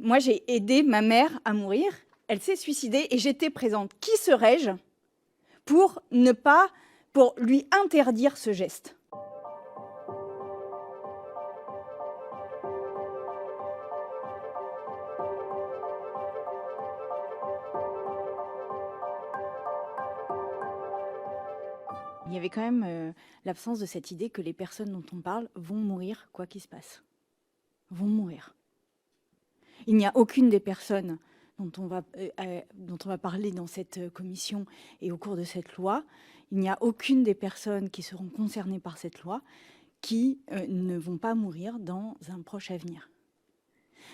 moi, j'ai aidé ma mère à mourir. Elle s'est suicidée et j'étais présente. Qui serais-je pour lui interdire ce geste? Il y avait quand même l'absence de cette idée que les personnes dont on parle vont mourir quoi qu'il se passe. Vont mourir. Il n'y a aucune des personnes dont on va parler dans cette commission et au cours de cette loi, il n'y a aucune des personnes qui seront concernées par cette loi qui ne vont pas mourir dans un proche avenir.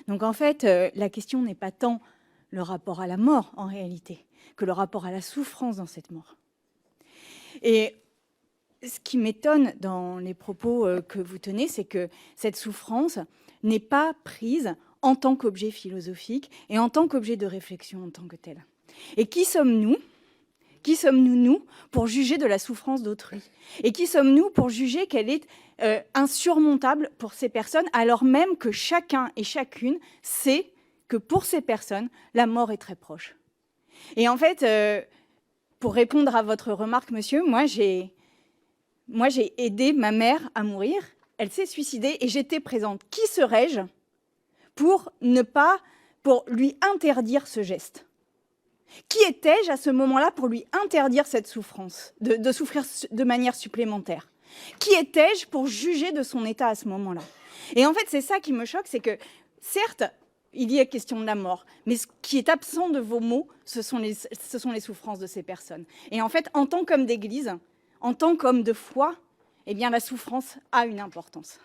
Donc en fait, la question n'est pas tant le rapport à la mort en réalité, que le rapport à la souffrance dans cette mort. Et ce qui m'étonne dans les propos que vous tenez, c'est que cette souffrance n'est pas prise en tant qu'objet philosophique et en tant qu'objet de réflexion en tant que tel. Et qui sommes-nous ? Qui sommes-nous, nous, pour juger de la souffrance d'autrui? Et qui sommes-nous pour juger qu'elle est insurmontable pour ces personnes, alors même que chacun et chacune sait que pour ces personnes, la mort est très proche? Et en fait, pour répondre à votre remarque, monsieur, moi j'ai aidé ma mère à mourir. Elle s'est suicidée et j'étais présente. Qui serais-je pour lui interdire ce geste? Qui étais-je à ce moment-là pour lui interdire cette souffrance, de souffrir de manière supplémentaire? Qui étais-je pour juger de son état à ce moment-là? Et en fait, c'est ça qui me choque, c'est que, certes, il y a question de la mort, mais ce qui est absent de vos mots, ce sont les souffrances de ces personnes. Et en fait, en tant qu'homme d'église, en tant qu'homme de foi, eh bien, la souffrance a une importance.